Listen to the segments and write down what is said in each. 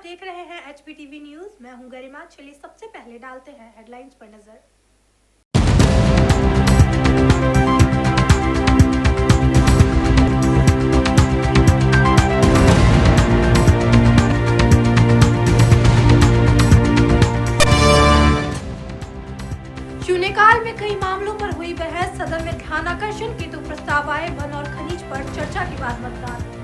देख रहे हैं HPTV न्यूज। मैं हूं गरिमा। चलिए सबसे पहले डालते हैं हेडलाइंस पर नजर। शून्यकाल में कई मामलों पर हुई बहस। सदन में ध्यानाकर्षण हेतु प्रस्ताव आए। वन और खनिज पर चर्चा के बाद मतदान।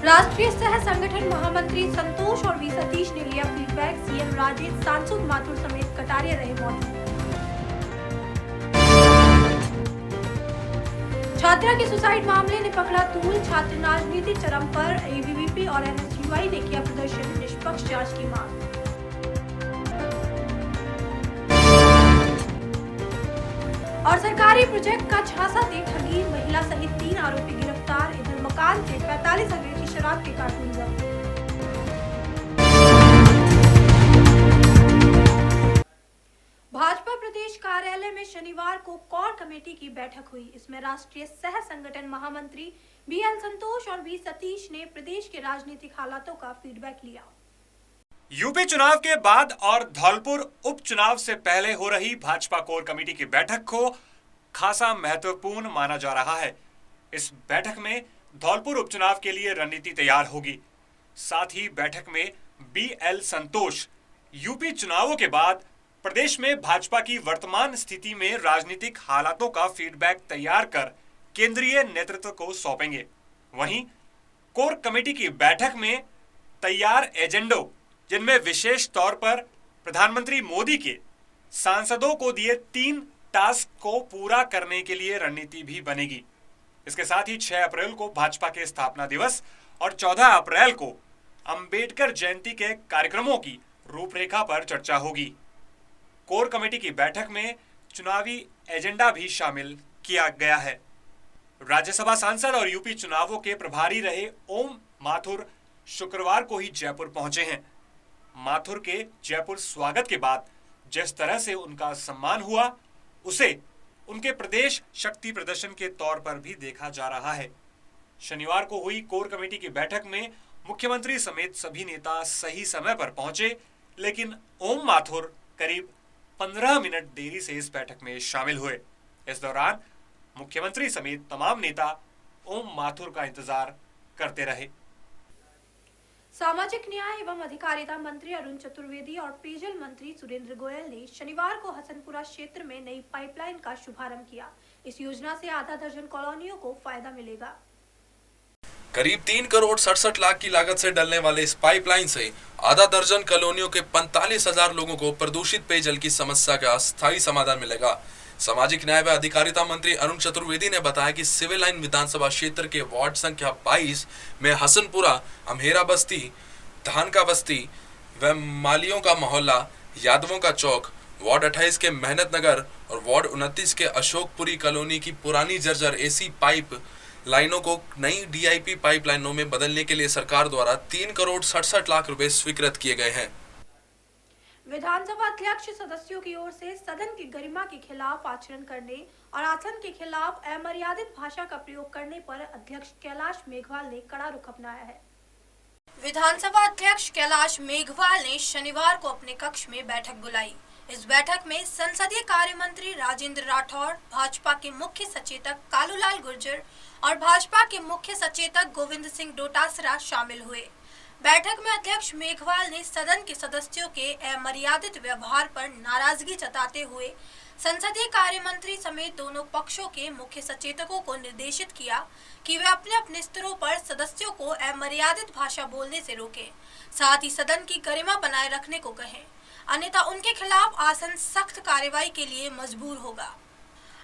राष्ट्रीय सह संगठन महामंत्री संतोष और वी सतीश ने लिया फीडबैक। सीएम राजेश, सांसद माथुर समेत कटारिया रहे मौजूद। छात्रा के सुसाइड मामले ने पकड़ा तूल। छात्र राजनीति चरम पर। एबीवीपी और एनएसयूआई ने किया प्रदर्शन। निष्पक्ष जांच की मांग। और सरकारी प्रोजेक्ट का झांसा दे ठगी। महिला सहित 3 आरोपी गिरफ्तार। इधर मकान से 45 अंग्रेजी शराब के कार्टून जब्त। भाजपा प्रदेश कार्यालय में शनिवार को कोर कमेटी की बैठक हुई। इसमें राष्ट्रीय सह संगठन महामंत्री बीएल संतोष और वी सतीश ने प्रदेश के राजनीतिक हालातों का फीडबैक लिया। यूपी चुनाव के बाद और धौलपुर उपचुनाव से पहले हो रही भाजपा कोर कमेटी की बैठक को खासा महत्वपूर्ण माना जा रहा है। इस बैठक में धौलपुर उपचुनाव के लिए रणनीति तैयार होगी। साथ ही बैठक में बीएल संतोष यूपी चुनावों के बाद प्रदेश में भाजपा की वर्तमान स्थिति में राजनीतिक हालातों का फीडबैक तैयार कर केंद्रीय नेतृत्व को सौंपेंगे। वहीं कोर कमेटी की बैठक में तैयार एजेंडों, जिनमें विशेष तौर पर प्रधानमंत्री मोदी के सांसदों को दिए 3 टास्क को पूरा करने के लिए रणनीति भी बनेगी। इसके साथ ही 6 अप्रैल को भाजपा के स्थापना दिवस और 14 अप्रैल को अंबेडकर जयंती के कार्यक्रमों की रूपरेखा पर चर्चा होगी। कोर कमेटी की बैठक में चुनावी एजेंडा भी शामिल किया गया है। राज्यसभा सांसद और यूपी चुनावों के प्रभारी रहे ओम माथुर शुक्रवार को ही जयपुर पहुंचे हैं। माथुर के जयपुर स्वागत के बाद जिस तरह से उनका सम्मान हुआ, उसे उनके प्रदेश शक्ति प्रदर्शन के तौर पर भी देखा जा रहा है। शनिवार को हुई कोर कमेटी की बैठक में मुख्यमंत्री समेत सभी नेता सही समय पर पहुंचे, लेकिन ओम माथुर करीब 15 मिनट देरी से इस बैठक में शामिल हुए। इस दौरान मुख्यमंत्री समेत तमाम नेता ओम माथुर का इंतजार करते रहे। सामाजिक न्याय एवं अधिकारिता मंत्री अरुण चतुर्वेदी और पेयजल मंत्री सुरेंद्र गोयल ने शनिवार को हसनपुरा क्षेत्र में नई पाइपलाइन का शुभारंभ किया। इस योजना से आधा दर्जन कॉलोनियों को फायदा मिलेगा। करीब 3 करोड़ 67 लाख की लागत से डलने वाले इस पाइपलाइन से आधा दर्जन कॉलोनियों के 45,000 लोगों को प्रदूषित पेयजल की समस्या का स्थायी समाधान मिलेगा। सामाजिक न्याय व अधिकारिता मंत्री अरुण चतुर्वेदी ने बताया कि सिविल लाइन विधानसभा क्षेत्र के वार्ड संख्या 22 में हसनपुरा, अम्हेरा बस्ती, धानका बस्ती व मालियों का मोहल्ला, यादवों का चौक, वार्ड 28 के मेहनत नगर और वार्ड 29 के अशोकपुरी कॉलोनी की पुरानी जर्जर एसी पाइप लाइनों को नई डीआईपी पाइपलाइनों में बदलने के लिए सरकार द्वारा 3 करोड़ 67 लाख रुपए स्वीकृत किए गए हैं। विधानसभा अध्यक्ष सदस्यों की ओर से सदन की गरिमा के खिलाफ आचरण करने और आसन के खिलाफ अमर्यादित भाषा का प्रयोग करने पर अध्यक्ष कैलाश मेघवाल ने कड़ा रुख अपनाया है। विधानसभा अध्यक्ष कैलाश मेघवाल ने शनिवार को अपने कक्ष में बैठक बुलाई। इस बैठक में संसदीय कार्य मंत्री राजेंद्र राठौड़, भाजपा के मुख्य सचेतक कालूलाल गुर्जर और भाजपा के मुख्य सचेतक गोविंद सिंह डोटासरा शामिल हुए। बैठक में अध्यक्ष मेघवाल ने सदन के सदस्यों के अमर्यादित व्यवहार पर नाराजगी जताते हुए संसदीय कार्य मंत्री समेत दोनों पक्षों के मुख्य सचेतकों को निर्देशित किया कि वे अपने अपने स्तरों पर सदस्यों को अमर्यादित भाषा बोलने से रोकें, साथ ही सदन की गरिमा बनाए रखने को कहें, अन्यथा उनके खिलाफ आसन सख्त कार्रवाई के लिए मजबूर होगा।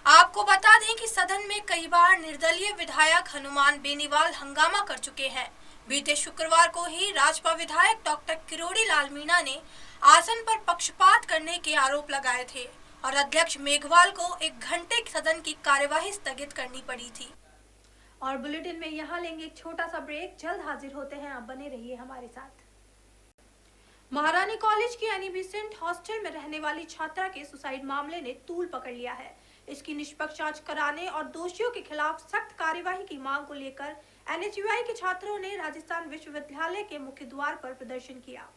आपको बता दें कि सदन में कई बार निर्दलीय विधायक हनुमान बेनीवाल हंगामा कर चुके हैं। बीते शुक्रवार को ही राजपा विधायक डॉक्टर किरोड़ी लाल मीणा ने आसन पर पक्षपात करने के आरोप लगाए थे और अध्यक्ष मेघवाल को 1 घंटे सदन की कार्यवाही स्थगित करनी पड़ी थी। और बुलेटिन में यहाँ लेंगे एक छोटा सा ब्रेक। जल्द हाजिर होते हैं, आप बने रहिए हमारे साथ। महारानी कॉलेज की एनी बेसेंट हॉस्टल में रहने वाली छात्रा के सुसाइड मामले ने तूल पकड़ लिया है। इसकी निष्पक्ष जांच कराने और दोषियों के खिलाफ सख्त कार्यवाही की मांग को लेकर एनएसयूआई के छात्रों ने राजस्थान विश्वविद्यालय के मुख्य द्वार पर प्रदर्शन किया।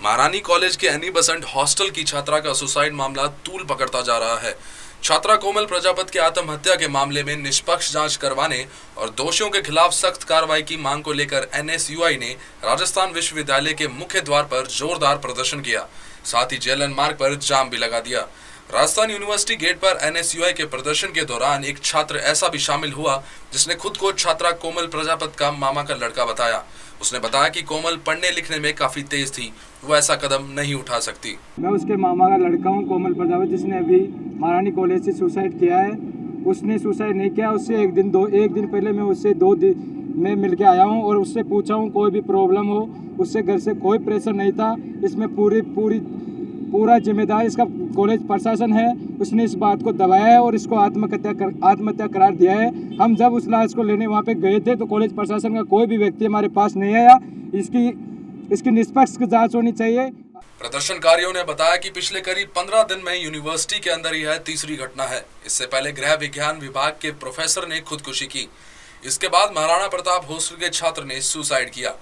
महारानी कॉलेज के एनी बसंत हॉस्टल की छात्रा का सुसाइड मामला तूल पकड़ता जा रहा है। छात्रा कोमल प्रजापति के आत्महत्या के मामले में निष्पक्ष जांच करवाने और दोषियों के खिलाफ सख्त कार्रवाई की मांग को लेकर एनएसयूआई ने राजस्थान विश्वविद्यालय के मुख्य द्वार पर जोरदार प्रदर्शन किया। साथ ही जेएलएन मार्ग पर जाम भी लगा दिया। राजस्थान यूनिवर्सिटी गेट पर एनएसयूआई के प्रदर्शन के दौरान एक छात्र ऐसा भी शामिल हुआ जिसने खुद को छात्रा कोमल प्रजापति का मामा का लड़का बताया। उसने बताया कि कोमल पढ़ने लिखने में काफी तेज थी, वो ऐसा कदम नहीं उठा सकती। मैं उसके मामा का लड़का हूँ, कोमल प्रजापति, जिसने अभी महारानी कॉलेज से सुसाइड किया है। उसने सुसाइड नहीं किया, उससे एक दिन पहले मैं उससे 2 दिन में मिल के आया हूँ और उससे पूछा हूँ कोई भी प्रॉब्लम हो। उससे घर से कोई प्रेशर नहीं था। इसमें पूरा जिम्मेदार इसका कॉलेज प्रशासन है। उसने इस बात को दबाया है और इसको आत्महत्या करार दिया है। हम जब उस लाश को लेने वहाँ पे गए थे तो कॉलेज प्रशासन का कोई भी व्यक्ति हमारे पास नहीं आया। इसकी निष्पक्ष जांच होनी चाहिए। प्रदर्शनकारियों ने बताया कि पिछले करीब 15 दिन में यूनिवर्सिटी के अंदर यह तीसरी घटना है। इससे पहले गृह विज्ञान विभाग के प्रोफेसर ने खुदकुशी की। इसके बाद महाराणा प्रताप हॉस्टल के छात्र ने सुसाइड किया।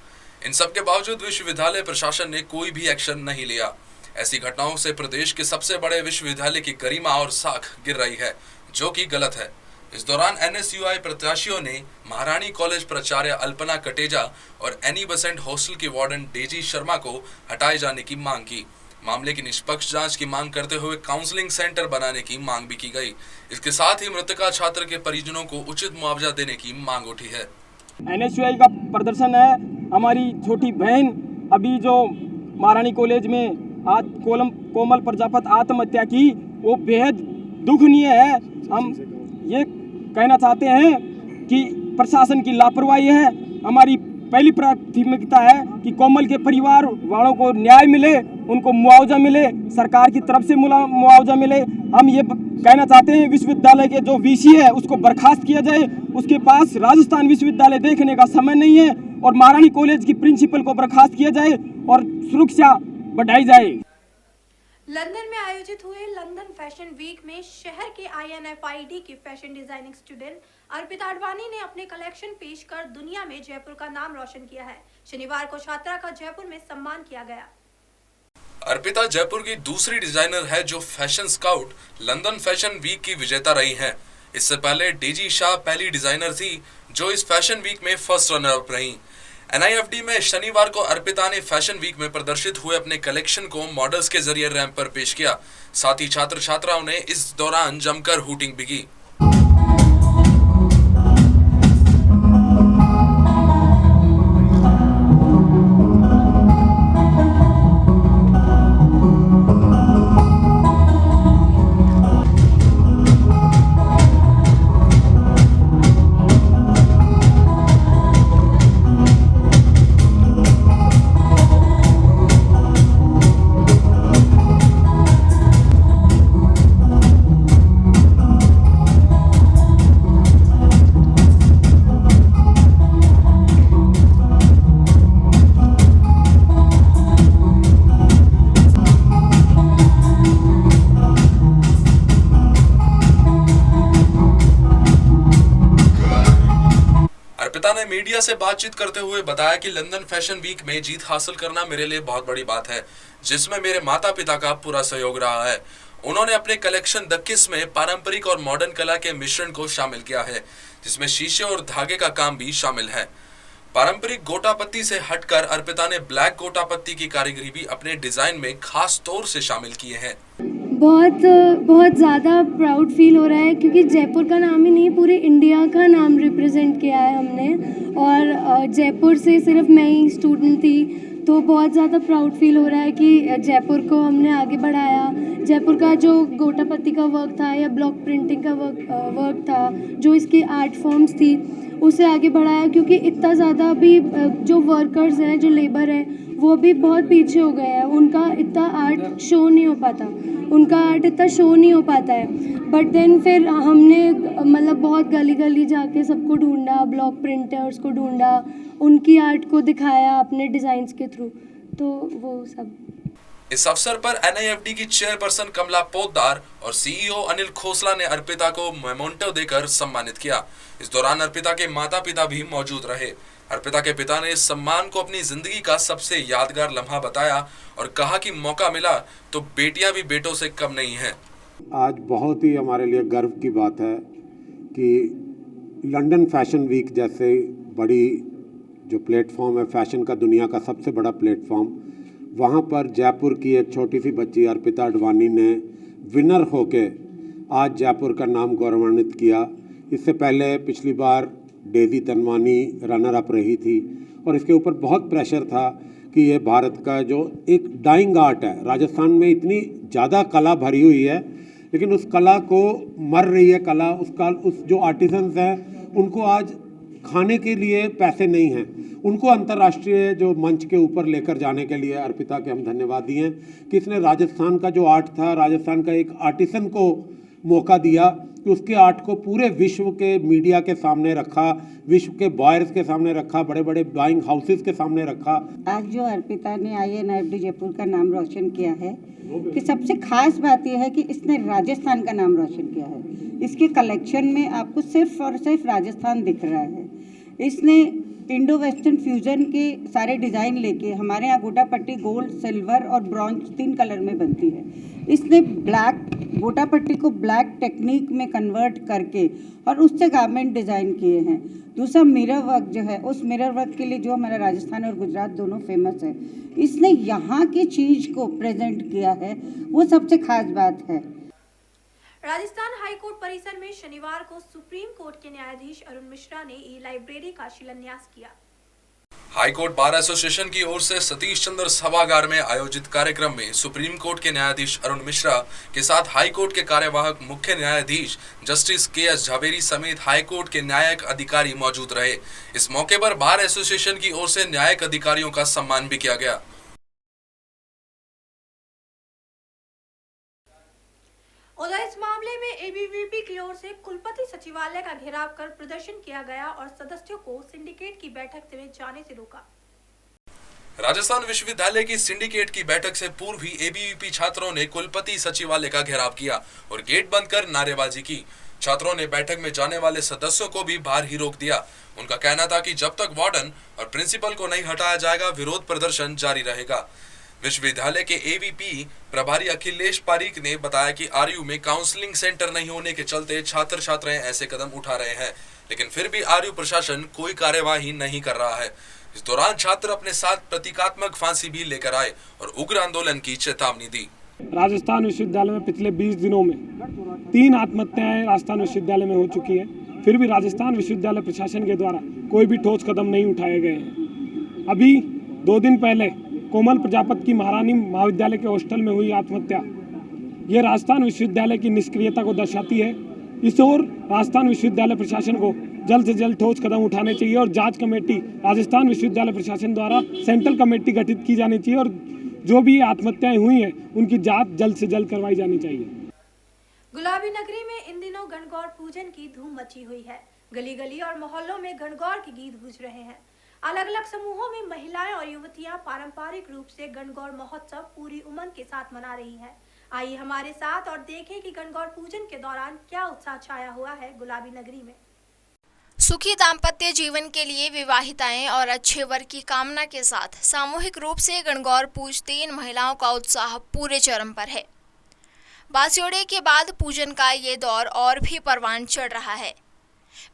इन सब के बावजूद विश्वविद्यालय प्रशासन ने कोई भी एक्शन नहीं लिया। ऐसी घटनाओं से प्रदेश के सबसे बड़े विश्वविद्यालय की गरिमा और साख गिर रही है, जो कि गलत है। इस दौरान एनएसयूआई प्रत्याशियों ने महारानी कॉलेज प्राचार्य अल्पना कटेजा और एनी बसंत हॉस्टल की वार्डन डेजी शर्मा को हटाए जाने की मांग की। मामले की निष्पक्ष जांच की मांग करते हुए काउंसलिंग सेंटर बनाने की मांग भी की गई। इसके साथ ही मृतका छात्र के परिजनों को उचित मुआवजा देने की मांग उठी है। एनएसयूआई का प्रदर्शन है। हमारी छोटी बहन अभी जो महारानी कॉलेज में कोमल प्रजापति आत्महत्या की, वो बेहद दुखनीय है। हम ये कहना चाहते हैं कि प्रशासन की लापरवाही है। हमारी पहली प्राथमिकता है कि कोमल के परिवार वालों को न्याय मिले, उनको मुआवजा मिले, सरकार की तरफ से मुआवजा मिले। हम ये कहना चाहते हैं विश्वविद्यालय के जो वीसी है उसको बर्खास्त किया जाए। उसके पास राजस्थान विश्वविद्यालय देखने का समय नहीं है और महारानी कॉलेज की प्रिंसिपल को बर्खास्त किया जाए और सुरक्षा बढ़ाई जाए। लंदन में आयोजित हुए लंदन फैशन वीक में शहर के INFID की fashion designing student Arpita Advani ने अपने कलेक्शन पेश कर दुनिया में जयपुर का नाम रोशन किया है। शनिवार को छात्रा का जयपुर में सम्मान किया गया। अर्पिता जयपुर की दूसरी डिजाइनर है जो fashion scout London fashion week की विजेता रही है। इससे पहले डेजी शाह पहली डिजाइनर थी जो इस फैशन वीक में फर्स्ट रनर अप रही। NIFD में शनिवार को अर्पिता ने फैशन वीक में प्रदर्शित हुए अपने कलेक्शन को मॉडल्स के जरिए रैंप पर पेश किया। साथ ही छात्र छात्राओं ने इस दौरान जमकर हूटिंग भी की। अर्पिता ने मीडिया से बातचीत करते हुए बताया कि लंदन फैशन वीक में जीत हासिल करना मेरे लिए बहुत बड़ी बात है, जिसमें मेरे माता पिता का पूरा सहयोग रहा है। उन्होंने अपने कलेक्शन द किस में पारंपरिक और मॉडर्न कला के मिश्रण को शामिल किया है, जिसमें शीशे और धागे का काम भी शामिल है। पारंपरिक गोटापत्ती से हटकर अर्पिता ने ब्लैक गोटापत्ती की कारीगरी भी अपने डिजाइन में खास तौर से शामिल किए हैं। बहुत ज़्यादा प्राउड फील हो रहा है क्योंकि जयपुर का नाम ही नहीं पूरे इंडिया का नाम रिप्रेजेंट किया है हमने। और जयपुर से सिर्फ मैं ही स्टूडेंट थी, तो बहुत ज़्यादा प्राउड फील हो रहा है कि जयपुर को हमने आगे बढ़ाया। जयपुर का जो गोटापत्ती का वर्क था या ब्लॉक प्रिंटिंग का वर्क था, जो इसकी आर्ट फॉर्म्स थी, उसे आगे बढ़ाया। क्योंकि इतना ज़्यादा अभी जो वर्कर्स हैं, जो लेबर है, वो भी बहुत पीछे हो गए हैं। उनका इतना आर्ट शो नहीं हो पाता है। बट देन फिर हमने मतलब बहुत गली गली जाके सबको ढूंढा, ब्लॉक प्रिंटर्स को ढूंढा, उनकी आर्ट को दिखाया अपने डिज़ाइंस के थ्रू, तो वो सब। इस अवसर पर NIFD की चेयरपर्सन कमला पोद्दार और CEO अनिल खोसला ने अर्पिता को मेमोंटो देकर सम्मानित किया। इस दौरान अर्पिता के माता पिता भी मौजूद रहे। अर्पिता के पिता ने इस सम्मान को अपनी जिंदगी का सबसे यादगार लम्हा बताया और कहा कि मौका मिला तो बेटियां भी बेटों से कम नहीं हैं। आज बहुत ही हमारे लिए गर्व की बात है कि लंदन फैशन वीक जैसे बड़ी जो प्लेटफॉर्म है, फैशन का दुनिया का सबसे बड़ा प्लेटफॉर्म, वहाँ पर जयपुर की एक छोटी सी बच्ची अर्पिता अडवाणी ने विनर होके आज जयपुर का नाम गौरवान्वित किया। इससे पहले पिछली बार डेजी तनवानी रनर अप रही थी और इसके ऊपर बहुत प्रेशर था कि ये भारत का जो एक डाइंग आर्ट है, राजस्थान में इतनी ज़्यादा कला भरी हुई है लेकिन उस कला को मर रही है कला, उस जो आर्टिसंस हैं उनको आज खाने के लिए पैसे नहीं हैं, उनको अंतर्राष्ट्रीय जो मंच के ऊपर लेकर जाने के लिए अर्पिता के हम धन्यवादी हैं कि इसने राजस्थान का जो आर्ट था, राजस्थान का एक आर्टिसन को मौका दिया कि उसके आर्ट को पूरे विश्व के मीडिया के सामने रखा, विश्व के बॉयर्स के सामने रखा, बड़े बड़े बाइंग हाउसेस के सामने रखा। आज जो अर्पिता ने INFD जयपुर का नाम रोशन किया है कि सबसे खास बात यह है कि इसने राजस्थान का नाम रोशन किया है। इसके कलेक्शन में आपको सिर्फ और सिर्फ राजस्थान दिख रहा है। इसने इंडो वेस्टर्न फ्यूजन के सारे डिज़ाइन लेके, हमारे यहाँ गोटा पट्टी गोल्ड, सिल्वर और ब्रॉन्ज 3 कलर में बनती है। इसने ब्लैक गोटा पट्टी को ब्लैक टेक्निक में कन्वर्ट करके और उससे गारमेंट डिज़ाइन किए हैं। दूसरा मिरर वर्क जो है, उस मिरर वर्क के लिए जो हमारा राजस्थान और गुजरात दोनों फेमस है, इसने यहाँ की चीज़ को प्रेजेंट किया है, वो सबसे खास बात है। राजस्थान हाई कोर्ट परिसर में शनिवार को सुप्रीम कोर्ट के न्यायाधीश अरुण मिश्रा ने ई-लाइब्रेरी का शिलान्यास किया। हाई कोर्ट बार एसोसिएशन की ओर से सतीश चंद्र सभागार में आयोजित कार्यक्रम में सुप्रीम कोर्ट के न्यायाधीश अरुण मिश्रा के साथ हाई कोर्ट के कार्यवाहक मुख्य न्यायाधीश जस्टिस KS झावेरी समेत हाई कोर्ट के न्यायिक अधिकारी मौजूद रहे। इस मौके पर बार एसोसिएशन की ओर से न्यायिक अधिकारियों का सम्मान भी किया गया। उधर इस मामले में ABVP की ओर से कुलपति सचिवालय का घेराव कर प्रदर्शन किया गया और सदस्यों को सिंडिकेट की बैठक में जाने से रोका। राजस्थान विश्वविद्यालय की सिंडिकेट की बैठक से पूर्व ही ABVP छात्रों ने कुलपति सचिवालय का घेराव किया और गेट बंद कर नारेबाजी की। छात्रों ने बैठक में जाने वाले सदस्यों को भी बाहर ही रोक दिया। उनका कहना था कि जब तक वार्डन और प्रिंसिपल को नहीं हटाया जाएगा, विरोध प्रदर्शन जारी रहेगा। विश्वविद्यालय के AVP प्रभारी अखिलेश पारीक ने बताया कि RU में काउंसलिंग सेंटर नहीं होने के चलते छात्र छात्राएं ऐसे कदम उठा रहे हैं, लेकिन फिर भी RU प्रशासन कोई कार्यवाही नहीं कर रहा है। इस दौरान छात्र अपने साथ प्रतीकात्मक फांसी भी लेकर आए और उग्र आंदोलन की चेतावनी दी। राजस्थान विश्वविद्यालय में पिछले 20 दिनों में 3 आत्महत्याएं राजस्थान विश्वविद्यालय में हो चुकी है, फिर भी राजस्थान विश्वविद्यालय प्रशासन के द्वारा कोई भी ठोस कदम नहीं उठाए गए हैं। अभी 2 दिन पहले कोमल प्रजापति की महारानी महाविद्यालय के हॉस्टल में हुई आत्महत्या, ये राजस्थान विश्वविद्यालय की निष्क्रियता को दर्शाती है। इस ओर राजस्थान विश्वविद्यालय प्रशासन को जल्द से जल्द ठोस कदम उठाने चाहिए और जांच कमेटी राजस्थान विश्वविद्यालय प्रशासन द्वारा सेंट्रल कमेटी गठित की जानी चाहिए और जो भी आत्महत्याएं हुई हैं उनकी जांच जल्द से जल्द करवाई जानी चाहिए। गुलाबी नगरी में इन दिनों गणगौर पूजन की धूम मची हुई है। गली गली और मोहल्लों में गणगौर के गीत गूंज रहे हैं। अलग अलग समूहों में महिलाएं और युवतियां पारंपरिक रूप से गणगौर महोत्सव पूरी उमंग के साथ मना रही हैं। आइए हमारे साथ और देखें कि गणगौर पूजन के दौरान क्या उत्साह छाया हुआ है गुलाबी नगरी में। सुखी दाम्पत्य जीवन के लिए विवाहिताएं और अच्छे वर की कामना के साथ सामूहिक रूप से गणगौर पूजते इन महिलाओं का उत्साह पूरे चरम पर है। बास्योड़े के बाद पूजन का ये दौर और भी परवान चढ़ रहा है।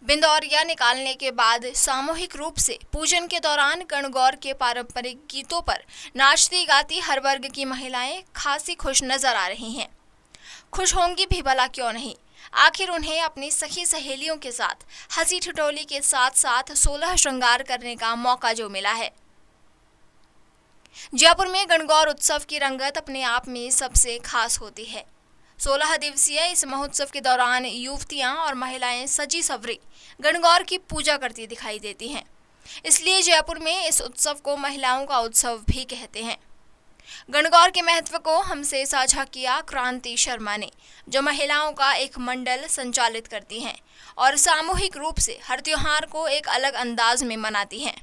बिंदौरिया निकालने के बाद सामूहिक रूप से पूजन के दौरान गणगौर के पारंपरिक गीतों पर नाचती गाती हर वर्ग की महिलाएं खासी खुश नजर आ रही हैं। खुश होंगी भी भला क्यों नहीं, आखिर उन्हें अपनी सखी सहेलियों के साथ हंसी ठिठोली के साथ साथ 16 श्रृंगार करने का मौका जो मिला है। जयपुर में गणगौर उत्सव की रंगत अपने आप में सबसे खास होती है। 16 दिवसीय इस महोत्सव के दौरान युवतियां और महिलाएं सजी सवरी गणगौर की पूजा करती दिखाई देती हैं। इसलिए जयपुर में इस उत्सव को महिलाओं का उत्सव भी कहते हैं। गणगौर के महत्व को हमसे साझा किया क्रांति शर्मा ने, जो महिलाओं का एक मंडल संचालित करती हैं और सामूहिक रूप से हर त्योहार को एक अलग अंदाज में मनाती हैं।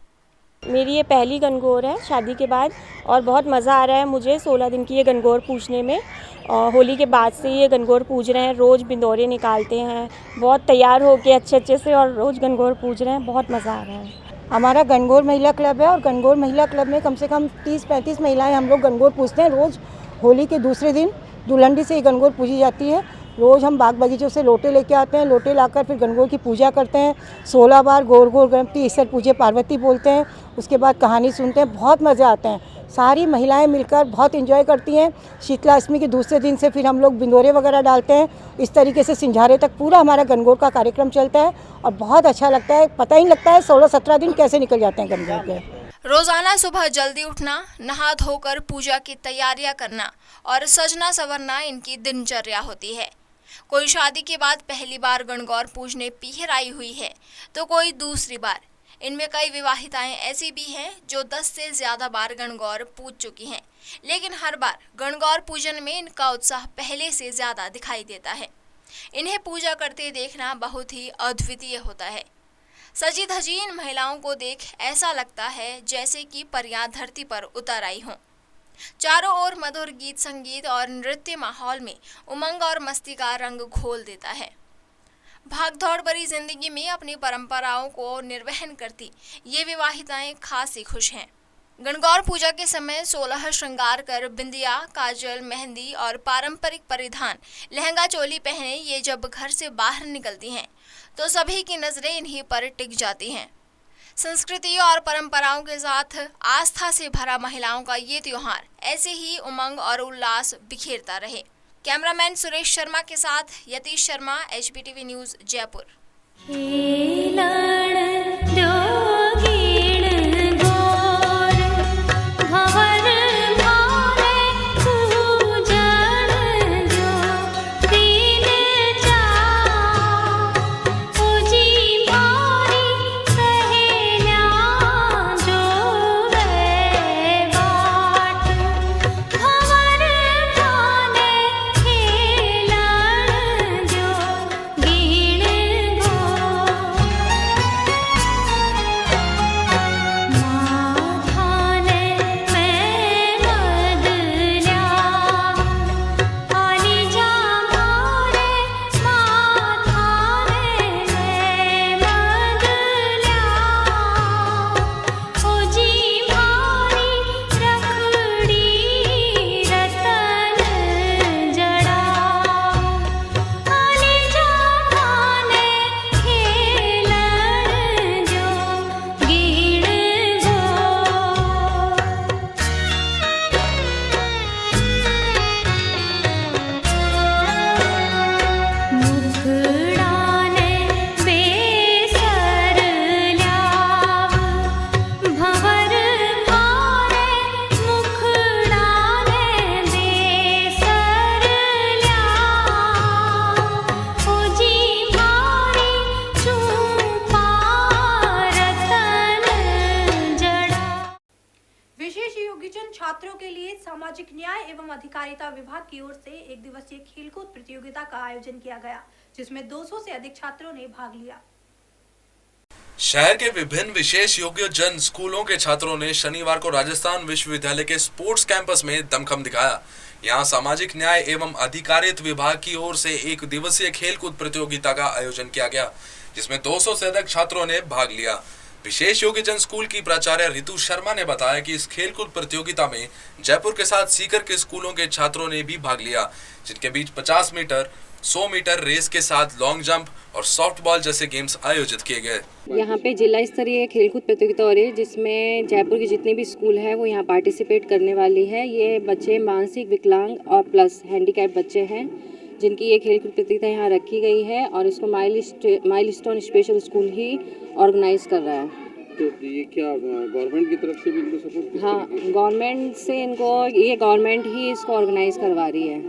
मेरी ये पहली गणगौर है शादी के बाद और बहुत मज़ा आ रहा है मुझे 16 दिन की ये गणगौर पूजने में। और होली के बाद से ये गणगौर पूज रहे हैं, रोज़ बिंदौरे निकालते हैं, बहुत तैयार होके अच्छे से और रोज़ गणगौर पूज रहे हैं, बहुत मज़ा आ रहा है। हमारा गणगौर महिला क्लब है और गणगौर महिला क्लब में कम से कम 30-35 महिलाएं हम लोग गणगौर पूजते हैं। रोज़ होली के दूसरे दिन दुलहंडी से ये गणगौर पूजी जाती है। रोज़ हम बाग बगीचों से लोटे लेके आते हैं, लोटे लाकर फिर गणगौर की पूजा करते हैं। 16 बार गोर गोर गणपति ईश्वर पूजे पार्वती बोलते हैं, उसके बाद कहानी सुनते हैं, बहुत मज़े आते हैं। सारी महिलाएं मिलकर बहुत एंजॉय करती हैं। शीतलाष्टमी के दूसरे दिन से फिर हम लोग बिंदोरे वगैरह डालते हैं। इस तरीके से सिंझारे तक पूरा हमारा गणगौर का कार्यक्रम चलता है और बहुत अच्छा लगता है। पता ही नहीं लगता है 16-17 दिन कैसे निकल जाते हैं गणगौर के। रोजाना सुबह जल्दी उठना, नहा धोकर पूजा की तैयारियां करना और सजना संवरना इनकी दिनचर्या होती है। कोई शादी के बाद पहली बार गणगौर पूजने पीहर आई हुई है तो कोई दूसरी बार। इनमें कई विवाहिताएं ऐसी भी हैं जो 10 से ज्यादा बार गणगौर पूज चुकी हैं, लेकिन हर बार गणगौर पूजन में इनका उत्साह पहले से ज्यादा दिखाई देता है। इन्हें पूजा करते देखना बहुत ही अद्वितीय होता है। सजी धजी इन महिलाओं को देख ऐसा लगता है जैसे कि परियां धरती पर उतर आई हों। चारों ओर मधुर गीत संगीत और नृत्य माहौल में उमंग और मस्ती का रंग घोल देता है। भागदौड़ भरी जिंदगी में अपनी परंपराओं को निर्वहन करती ये विवाहिताएं खासी खुश हैं। गणगौर पूजा के समय 16 श्रृंगार कर बिंदिया, काजल, मेहंदी और पारंपरिक परिधान लहंगा चोली पहने ये जब घर से बाहर निकलती हैं तो सभी की नजरें इन्हीं पर टिक जाती हैं। संस्कृति और परंपराओं के साथ आस्था से भरा महिलाओं का ये त्योहार ऐसे ही उमंग और उल्लास बिखेरता रहे। कैमरामैन सुरेश शर्मा के साथ यतीश शर्मा, HBTV न्यूज़, जयपुर। छात्रों के लिए सामाजिक न्याय एवं अधिकारिता विभाग की ओर से एक दिवसीय खेलकूद प्रतियोगिता का आयोजन किया गया, जिसमें 200 से अधिक छात्रों ने भाग लिया। शहर के विभिन्न विशेष योग्य जन स्कूलों के छात्रों ने शनिवार को राजस्थान विश्वविद्यालय के स्पोर्ट्स कैंपस में दमखम दिखाया। यहां सामाजिक न्याय एवं अधिकारिता विभाग की ओर से एक दिवसीय खेलकूद प्रतियोगिता का आयोजन किया गया, जिसमें 200 से अधिक छात्रों ने भाग लिया। विशेष योग्य जन स्कूल की प्राचार्य ऋतु शर्मा ने बताया कि इस खेलकूद प्रतियोगिता में जयपुर के साथ सीकर के स्कूलों के छात्रों ने भी भाग लिया, जिनके बीच 50 मीटर, 100 मीटर रेस के साथ लॉन्ग जंप और सॉफ्ट बॉल जैसे गेम्स आयोजित किए गए। यहाँ पे जिला स्तरीय खेलकूद प्रतियोगिता हो रही है, जिसमें जयपुर के जितने भी स्कूल हैं वो यहाँ पार्टिसिपेट करने वाली है। ये बच्चे मानसिक विकलांग और प्लस हैंडीकैप बच्चे हैं, जिनकी ये खेलकूद प्रतियोगिता यहाँ रखी गई है और इसको माइलस्टोन स्पेशल स्कूल ही ऑर्गेनाइज कर रहा है। तो ये क्या गवर्नमेंट की तरफ से भी इनको सपोर्ट? हाँ, गवर्नमेंट से इनको ये गवर्नमेंट ही इसको ऑर्गेनाइज करवा रही है।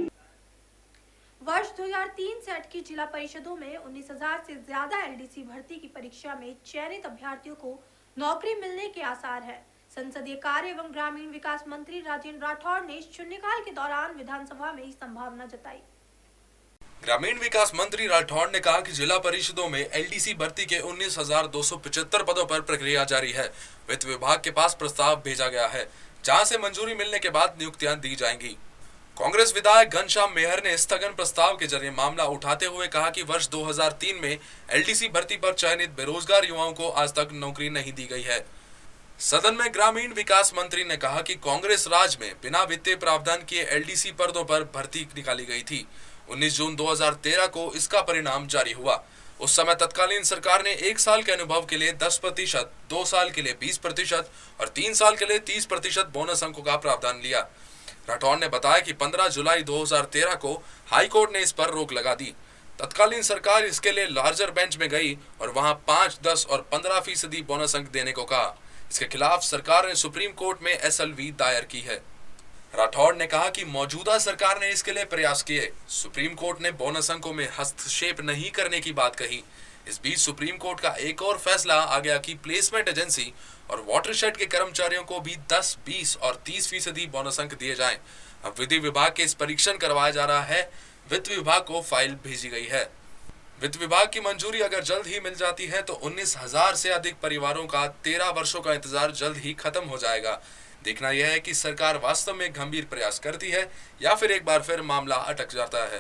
वर्ष 2003 से अटकी जिला परिषदों में 19,000 से ज्यादा LDC भर्ती की परीक्षा में चयनित अभ्यर्थियों को नौकरी मिलने के आसार है। संसदीय कार्य एवं ग्रामीण विकास मंत्री राजेंद्र राठौड़ ने शून्यकाल के दौरान विधानसभा में इस संभावना जताई। ग्रामीण विकास मंत्री राठौड़ ने कहा कि जिला परिषदों में एलडीसी भर्ती के 19,275 पदों पर प्रक्रिया जारी है। वित्त विभाग के पास प्रस्ताव भेजा गया है, जहां से मंजूरी मिलने के बाद नियुक्तियां दी जाएंगी। कांग्रेस विधायक घनश्याम मेहर ने स्थगन प्रस्ताव के जरिए मामला उठाते हुए कहा कि वर्ष 2003 में एलडीसी भर्ती पर चयनित बेरोजगार युवाओं को आज तक नौकरी नहीं दी गई है। सदन में ग्रामीण विकास मंत्री ने कहा कि कांग्रेस राज में बिना वित्तीय प्रावधान किए एलडीसी पदों पर भर्ती निकाली गई थी। 19 जून 2013 को इसका परिणाम जारी हुआ। उस समय तत्कालीन सरकार ने 1 साल के अनुभव के लिए 10%, 2 साल के लिए 20% और 3 साल के लिए 30% बोनस अंकों का प्रावधान लिया। राठौड़ ने बताया कि 15 जुलाई 2013 को हाई कोर्ट ने इस पर रोक लगा दी। तत्कालीन सरकार इसके लिए लार्जर बेंच में गई और वहां 5, 10 और 15% बोनस अंक देने को कहा। इसके खिलाफ सरकार ने सुप्रीम कोर्ट में एसएलवी दायर की है। राठौड़ ने कहा कि मौजूदा सरकार ने इसके लिए प्रयास किए। सुप्रीम कोर्ट ने बोनस अंकों में हस्तक्षेप नहीं करने की बात कही। इस बीच सुप्रीम कोर्ट का एक और फैसला आ गया कि प्लेसमेंट एजेंसी और वाटरशेड के कर्मचारियों को भी 10, 20 और 30% बोनस अंक दिए जाएं। अब विधि विभाग के इस परीक्षण करवाया जा रहा है। वित्त विभाग को फाइल भेजी गई है। वित्त विभाग की मंजूरी अगर जल्द ही मिल जाती है तो 19,000 से अधिक परिवारों का 13 वर्षों का इंतजार जल्द ही खत्म हो जाएगा। देखना यह है कि सरकार वास्तव में गंभीर प्रयास करती है या फिर एक बार फिर मामला अटक जाता है।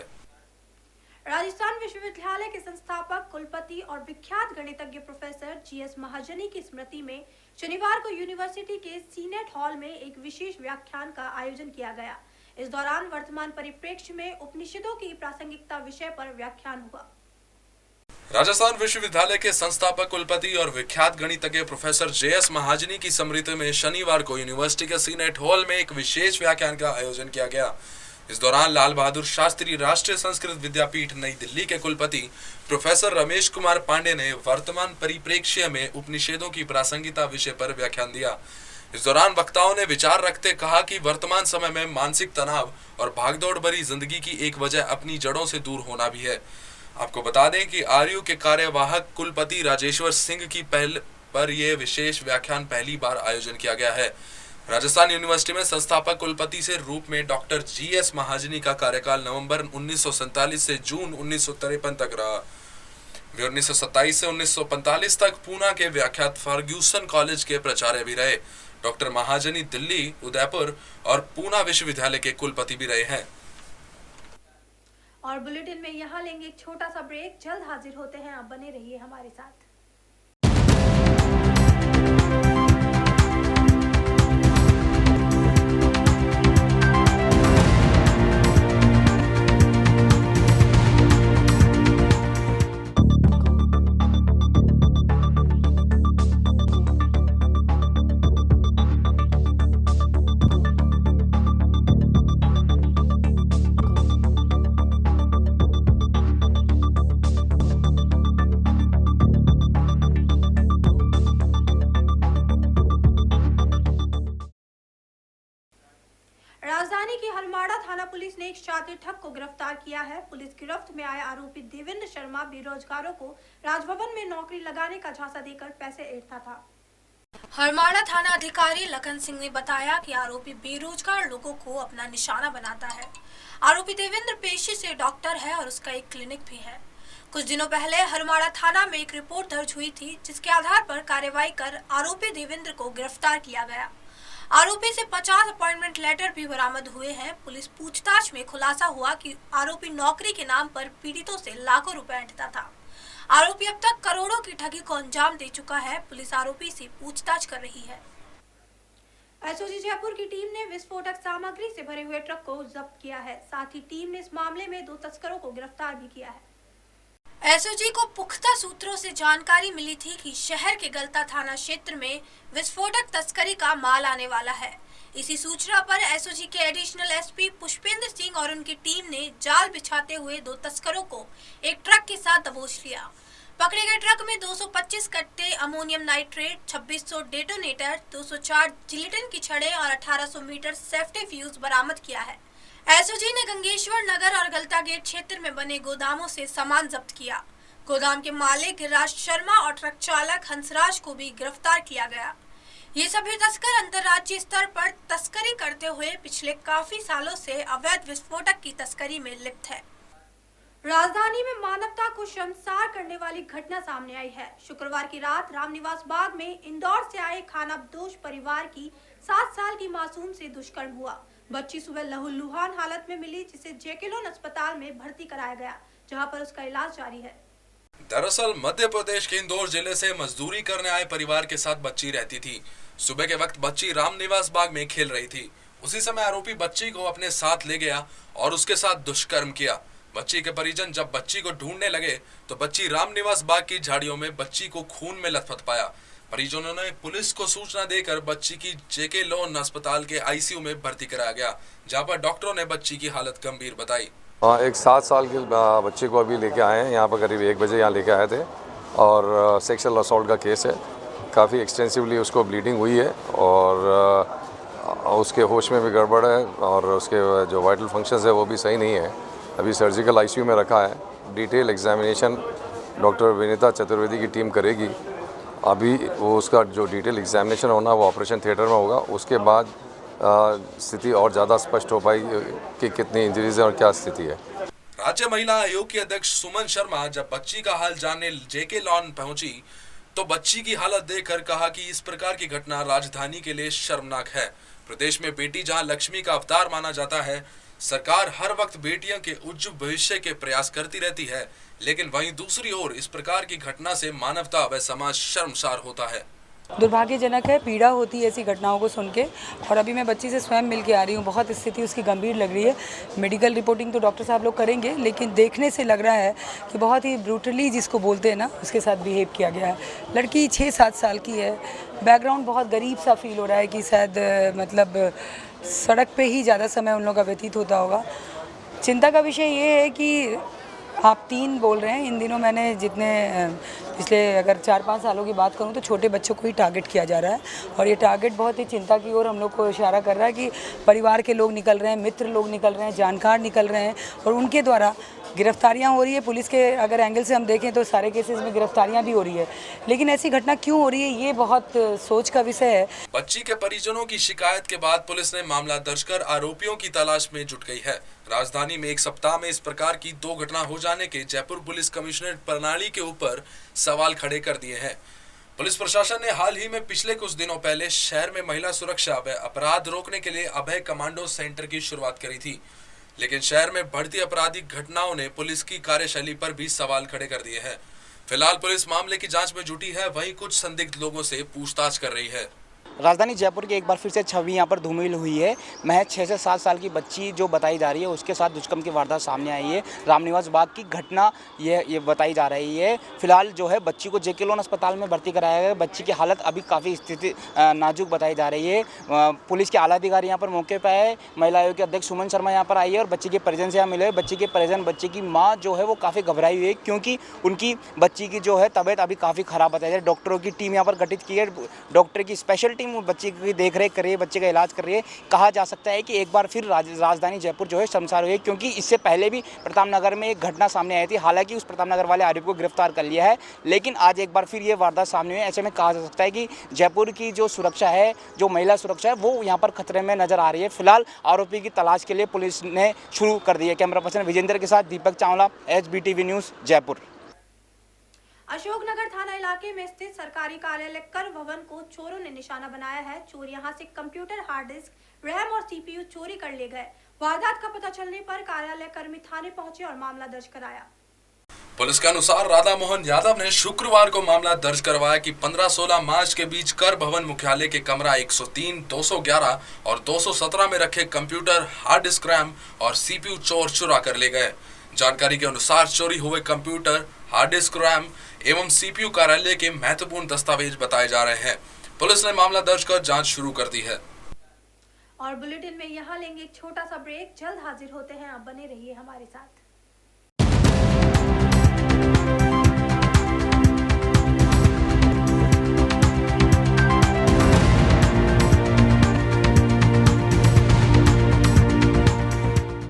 राजस्थान विश्वविद्यालय के संस्थापक, कुलपति और विख्यात गणितज्ञ प्रोफेसर जीएस महाजनी की स्मृति में शनिवार को यूनिवर्सिटी के सीनेट हॉल में एक विशेष व्याख्यान का आयोजन किया गया। इस दौरान वर्तमान परिप्रेक्ष्य में उपनिषदों की प्रासंगिकता विषय पर व्याख्यान हुआ। राजस्थान विश्वविद्यालय के संस्थापक, कुलपति और विख्यात गणितज्ञ प्रोफेसर जेएस महाजनी की स्मृति में शनिवार को यूनिवर्सिटी के सीनेट हॉल में एक विशेष व्याख्यान का आयोजन किया गया। इस दौरान लाल बहादुर शास्त्री राष्ट्रीय संस्कृत विद्यापीठ नई दिल्ली के कुलपति प्रोफेसर रमेश कुमार पांडे ने वर्तमान परिप्रेक्ष्य में उपनिषदों की प्रासंगिकता विषय पर व्याख्यान दिया। इस दौरान वक्ताओं ने विचार रखते कहा कि वर्तमान समय में मानसिक तनाव और भागदौड़ भरी जिंदगी की एक वजह अपनी जड़ों से दूर होना भी है। आपको बता दें कि आरयू के कार्यवाहक कुलपति राजेश्वर सिंह की पहल पर यह विशेष व्याख्यान पहली बार आयोजन किया गया है। राजस्थान यूनिवर्सिटी में संस्थापक कुलपति से रूप में डॉक्टर जीएस महाजनी का कार्यकाल नवंबर 1947 से जून 1953 तक रहा। वे 1927 से 1945 तक पूना के विख्यात फर्ग्यूसन कॉलेज के प्राचार्य भी रहे। डॉक्टर महाजनी दिल्ली, उदयपुर और पूना विश्वविद्यालय के कुलपति भी रहे हैं। और बुलेटिन में यहाँ लेंगे एक छोटा सा ब्रेक। जल्द हाजिर होते हैं, आप बने रहिए हमारे साथ। राजधानी की हरमाड़ा थाना पुलिस ने एक शातिर ठग को गिरफ्तार किया है। पुलिस गिरफ्त में आए आरोपी देवेंद्र शर्मा बेरोजगारों को राजभवन में नौकरी लगाने का झांसा देकर पैसे ऐंठता था। हरमाड़ा थाना अधिकारी लखन सिंह ने बताया कि आरोपी बेरोजगार लोगों को अपना निशाना बनाता है। आरोपी देवेंद्र पेशे से डॉक्टर है और उसका एक क्लिनिक भी है। कुछ दिनों पहले हरमाड़ा थाना में एक रिपोर्ट दर्ज हुई थी, जिसके आधार पर कार्रवाई कर आरोपी देवेंद्र को गिरफ्तार किया गया। आरोपी से 50 अपॉइंटमेंट लेटर भी बरामद हुए हैं। पुलिस पूछताछ में खुलासा हुआ कि आरोपी नौकरी के नाम पर पीड़ितों से लाखों रुपए ऐंठता था। आरोपी अब तक करोड़ों की ठगी को अंजाम दे चुका है। पुलिस आरोपी से पूछताछ कर रही है। एसओजी जयपुर की टीम ने विस्फोटक सामग्री से भरे हुए ट्रक को जब्त किया है। साथ ही टीम ने इस मामले में 2 तस्करों को गिरफ्तार भी किया है। एसओजी को पुख्ता सूत्रों से जानकारी मिली थी कि शहर के गलता थाना क्षेत्र में विस्फोटक तस्करी का माल आने वाला है। इसी सूचना पर एसओजी के एडिशनल एसपी पुष्पेंद्र सिंह और उनकी टीम ने जाल बिछाते हुए 2 तस्करों को एक ट्रक के साथ दबोच लिया। पकड़े गए ट्रक में 225 कट्टे अमोनियम नाइट्रेट, 2600 डेटोनेटर, 204 जिलेटिन की छड़ें और 1800 मीटर सेफ्टी फ्यूज बरामद किया है। एसओजी ने गंगेश्वर नगर और गलता गेट क्षेत्र में बने गोदामों से सामान जब्त किया। गोदाम के मालिक गिरिराज शर्मा और ट्रक चालक हंसराज को भी गिरफ्तार किया गया। ये सभी तस्कर अंतर्राज्यीय स्तर पर तस्करी करते हुए पिछले काफी सालों से अवैध विस्फोटक की तस्करी में लिप्त है। राजधानी में मानवता को शर्मसार करने वाली घटना सामने आई है। शुक्रवार की रात रामनिवास बाग में इंदौर से आए खानाबदोश परिवार की 7 साल की मासूम से दुष्कर्म हुआ। बच्ची सुबह लहूलुहान हालत में मिली, जिसे जेके लोन अस्पताल में भर्ती कराया गया, जहां पर उसका इलाज जारी है। दरअसल मध्य प्रदेश के इंदौर जिले से मजदूरी करने आए परिवार के साथ बच्ची रहती थी। सुबह के वक्त बच्ची रामनिवास बाग में खेल रही थी। उसी समय आरोपी बच्ची को अपने साथ ले गया और उसके साथ दुष्कर्म किया। बच्ची के परिजन जब बच्ची को ढूंढने लगे तो बच्ची रामनिवास बाग की झाड़ियों में बच्ची को खून में लथपथ पाया। परिजनों ने पुलिस को सूचना देकर बच्ची की जेके लोन अस्पताल के आईसीयू में भर्ती कराया गया, जहां पर डॉक्टरों ने बच्ची की हालत गंभीर बताई। एक 7 साल की बच्चे को अभी लेके आए हैं, यहाँ पर करीब 1 बजे यहाँ लेके आए थे और सेक्सुअल असॉल्ट का केस है। काफ़ी एक्सटेंसिवली उसको ब्लीडिंग हुई है और उसके होश में भी गड़बड़ है और उसके जो वाइटल फंक्शंस है वो भी सही नहीं है। अभी सर्जिकल आईसीयू में रखा है। Detail examination doctor Vinita Chaturvedi की टीम करेगी। अभी वो उसका जो डिटेल एग्जामिनेशन होना वो ऑपरेशन थिएटर में होगा। उसके बाद स्थिति और ज़्यादा स्पष्ट हो पाएगी कि कितनी इंजरीज है और क्या स्थिति है। राज्य महिला आयोग की अध्यक्ष सुमन शर्मा जब बच्ची का हाल जानने जेके लॉन पहुंची तो बच्ची की हालत देखकर कहा कि इस प्रकार की घटना राजधानी के लिए शर्मनाक है। प्रदेश में बेटी जहां लक्ष्मी का अवतार माना जाता है, सरकार हर वक्त बेटियों के उज्जवल भविष्य के प्रयास करती रहती है, लेकिन वहीं दूसरी ओर इस प्रकार की घटना से मानवता व समाज शर्मसार होता है। दुर्भाग्यजनक है, पीड़ा होती है ऐसी घटनाओं को सुन के। और अभी मैं बच्ची से स्वयं मिल के आ रही हूँ, बहुत स्थिति उसकी गंभीर लग रही है। मेडिकल रिपोर्टिंग तो डॉक्टर साहब लोग करेंगे, लेकिन देखने से लग रहा है कि बहुत ही ब्रूटली जिसको बोलते हैं ना, उसके साथ बिहेव किया गया है। लड़की 6-7 साल की है। बैकग्राउंड बहुत गरीब सा फील हो रहा है कि शायद मतलब सड़क पे ही ज़्यादा समय उन लोगों का व्यतीत होता होगा। चिंता का विषय ये है कि आप 3 बोल रहे हैं। इन दिनों मैंने जितने पिछले अगर 4-5 सालों की बात करूं तो छोटे बच्चों को ही टारगेट किया जा रहा है और ये टारगेट बहुत ही चिंता की ओर हम लोग को इशारा कर रहा है कि परिवार के लोग निकल रहे हैं, मित्र लोग निकल रहे हैं, जानकार निकल रहे हैं और उनके द्वारा गिरफ्तारियां हो रही है। पुलिस के अगर एंगल से हम देखें तो सारे केसेस में गिरफ्तारियां भी हो रही है, लेकिन ऐसी घटना क्यों हो रही है ये बहुत सोच का विषय है। बच्ची के परिजनों की शिकायत के बाद पुलिस ने मामला दर्ज कर आरोपियों की तलाश में जुट गई है। राजधानी में एक सप्ताह में इस प्रकार की 2 घटना हो जाने के जयपुर पुलिस कमिश्नरेट प्रणाली के ऊपर सवाल खड़े कर दिए हैं। पुलिस प्रशासन ने हाल ही में पिछले कुछ दिनों पहले शहर में महिला सुरक्षा व अपराध रोकने के लिए अभय कमांडो सेंटर की शुरुआत करी थी, लेकिन शहर में बढ़ती आपराधिक घटनाओं ने पुलिस की कार्यशैली पर भी सवाल खड़े कर दिए हैं। फिलहाल पुलिस मामले की जांच में जुटी है, वहीं कुछ संदिग्ध लोगों से पूछताछ कर रही है। राजधानी जयपुर की एक बार फिर से छवि यहाँ पर धूमिल हुई है। महज 6 से 7 साल की बच्ची जो बताई जा रही है, उसके साथ दुष्कर्म की वारदात सामने आई है। रामनिवास बाग की घटना ये बताई जा रही है। फिलहाल जो है बच्ची को जेके लोन अस्पताल में भर्ती कराया गया है। बच्ची की हालत अभी काफ़ी स्थिति नाजुक बताई जा रही है। पुलिस के आला अधिकारी यहाँ पर मौके पर है। महिला आयोग के अध्यक्ष सुमन शर्मा यहाँ पर आई है और बच्ची के परिजन से यहाँ मिले। बच्ची के परिजन, बच्ची की माँ जो है वो काफ़ी घबराई हुई है, क्योंकि उनकी बच्ची की जो है तबीयत अभी काफ़ी ख़राब बताई जा रही है। डॉक्टरों की टीम यहाँ पर गठित की है। डॉक्टर की स्पेशल टीम बच्ची की देख-रेख कर रही है, बच्चे का इलाज कर रही है। कहा जा सकता है कि एक बार फिर राजधानी जयपुर जो है शर्मसार हुई है, क्योंकि इससे पहले भी प्रताप नगर में एक घटना सामने आई थी। हालांकि उस प्रताप नगर वाले आरोपी को गिरफ्तार कर लिया है, लेकिन आज एक बार फिर ये वारदात सामने हुई है। ऐसे में कहा जा सकता है कि जयपुर की जो सुरक्षा है, जो महिला सुरक्षा है, वो यहाँ पर खतरे में नजर आ रही है। फिलहाल आरोपी की तलाश के लिए पुलिस ने शुरू कर दी है। कैमरा पर्सन विजेंद्र के साथ दीपक चावला, HBTV न्यूज़, जयपुर। अशोकनगर थाना इलाके में स्थित सरकारी कार्यालय कर भवन को चोरों ने निशाना बनाया है। चोर यहां से कंप्यूटर, हार्ड डिस्क, रैम और CPU चोरी कर ले गए। वारदात का पता चलने पर कार्यालय कर्मी थाने पहुंचे और मामला दर्ज कराया। पुलिस के अनुसार राधा मोहन यादव ने शुक्रवार को मामला दर्ज करवाया कि 15-16 मार्च के बीच कर भवन मुख्यालय के कमरा 103, 211 और 217 में रखे कंप्यूटर, हार्ड डिस्क, रैम और CPU चोर चुरा कर ले गए। जानकारी के अनुसार चोरी हुए कंप्यूटर, हार्ड डिस्क, रैम एवं CPU कार्यालय के महत्वपूर्ण दस्तावेज बताए जा रहे हैं। पुलिस ने मामला दर्ज कर जांच शुरू कर दी है। और बुलेटिन में यहाँ लेंगे एक छोटा सा ब्रेक। जल्द हाजिर होते हैं, आप बने रहिए हमारे साथ।